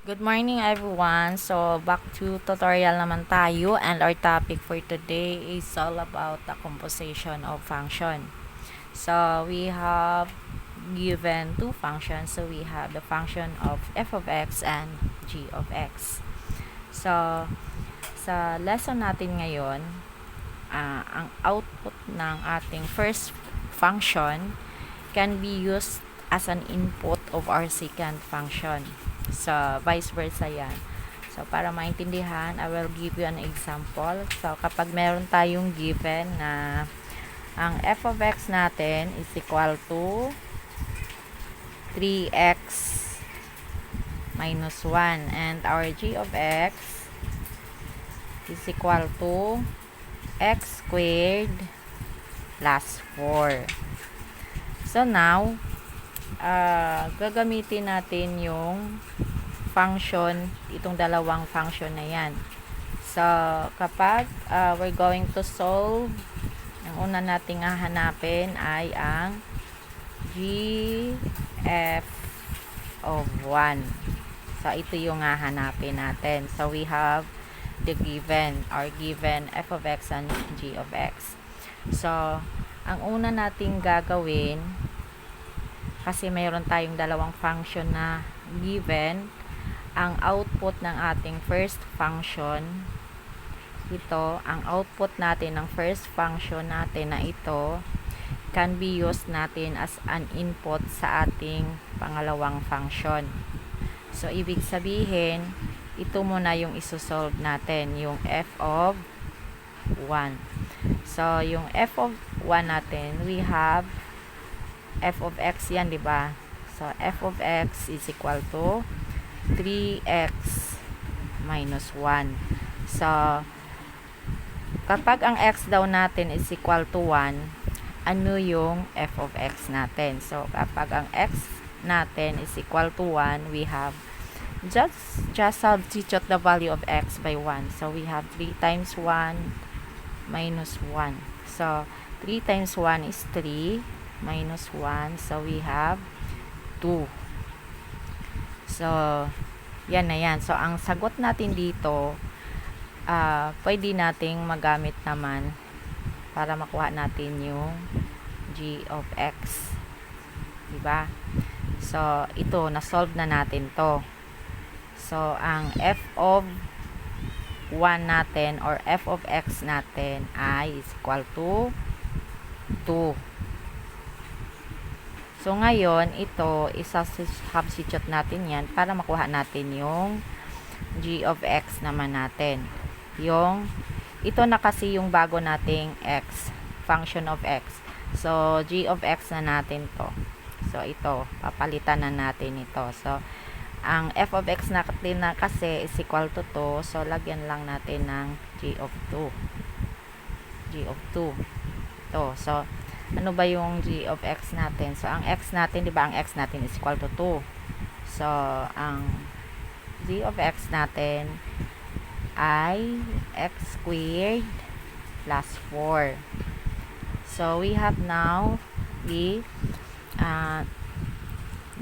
Good morning everyone. So back to tutorial naman tayo, and our topic for today is all about the composition of function. So we have given two functions. So we have the function of f of x and g of x. So sa lesson natin ngayon, ang output ng ating first function can be used as an input of our second function. So, vice versa yan. So, para maintindihan, I will give you an example. So, kapag meron tayong given na ang f of x natin is equal to 3x minus 1, and our g of x is equal to x squared plus 4. So, now, gagamitin natin yung function, itong dalawang function na yan. So, kapag we're going to solve, ang una nating hahanapin ay ang g f of 1. So, ito yung hahanapin natin. So, we have the given f of x and g of x. So, ang una nating gagawin, kasi mayroon tayong dalawang function na given, ang output ng ating first function, ang output natin ng first function natin na ito, can be used natin as an input sa ating pangalawang function. So, ibig sabihin, ito muna yung isosolve natin, yung f of 1. So, yung f of 1 natin, we have f of x yan, di ba? So, f of x is equal to 3x minus 1. So, kapag ang x daw natin is equal to 1, ano yung f of x natin? So, kapag ang x natin is equal to 1, we have just substitute the value of x by 1. So, we have 3 times 1 minus 1. So, 3 times 1 is 3 minus 1. So, we have 2. So, yan na yan. So, ang sagot natin dito, pwede nating magamit naman para makuha natin yung g of x. Diba? So, ito, na-solve na natin to. So, ang f of 1 natin or f of x natin ay is equal to 2. So, ngayon, ito, isa-substitute natin yan para makuha natin yung g of x naman natin. Ito na kasi yung bago nating x, function of x. So, g of x na natin to. So, ito, papalitan na natin ito. So, ang f of x natin na kasi is equal to 2. So, lagyan lang natin ng g of 2. g of 2. Ito. So, ano ba yung g of x natin? So, ang x natin, di ba, ang x natin is equal to 2. So, ang g of x natin ay x squared plus 4. So, we have now the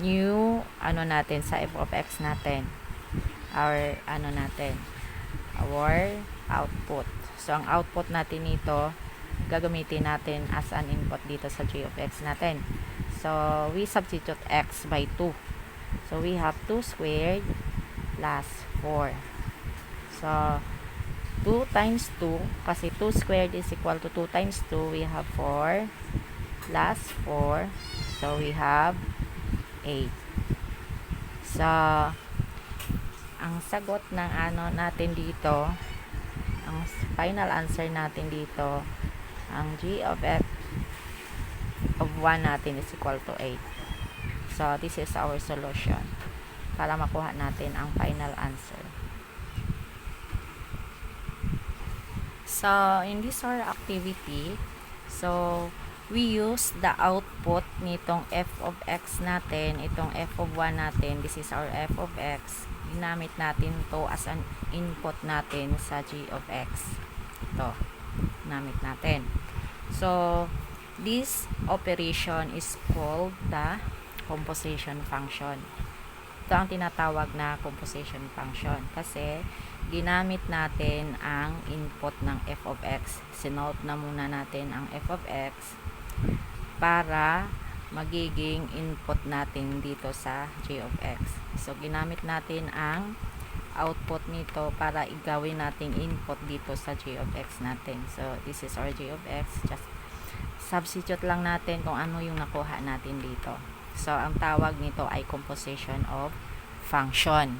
new natin sa f of x natin. Our output. So, ang output natin nito, gagamitin natin as an input dito sa g of x natin. So, we substitute x by 2. So, we have 2 squared plus 4. So, 2 times 2, kasi 2 squared is equal to 2 times 2, we have 4 plus 4. So, we have 8. So, ang sagot ng natin dito, ang final answer natin dito, ang g of f of 1 natin is equal to 8. So, this is our solution para makuha natin ang final answer. So, in this our activity, so, we use the output nitong f of x natin, itong f of 1 natin, this is our f of x, ginamit natin to as an input natin sa g of x. Ito, ginamit natin. So, this operation is called the composition function. ito ang tinatawag na composition function kasi ginamit natin ang input ng f of x. Sinote na muna natin ang f of x para magiging input natin dito sa g of x. So, ginamit natin ang output nito para igawin nating input dito sa g of x natin. So, this is our g of x. Just substitute lang natin kung ano yung nakuha natin dito. So, ang tawag nito ay composition of function.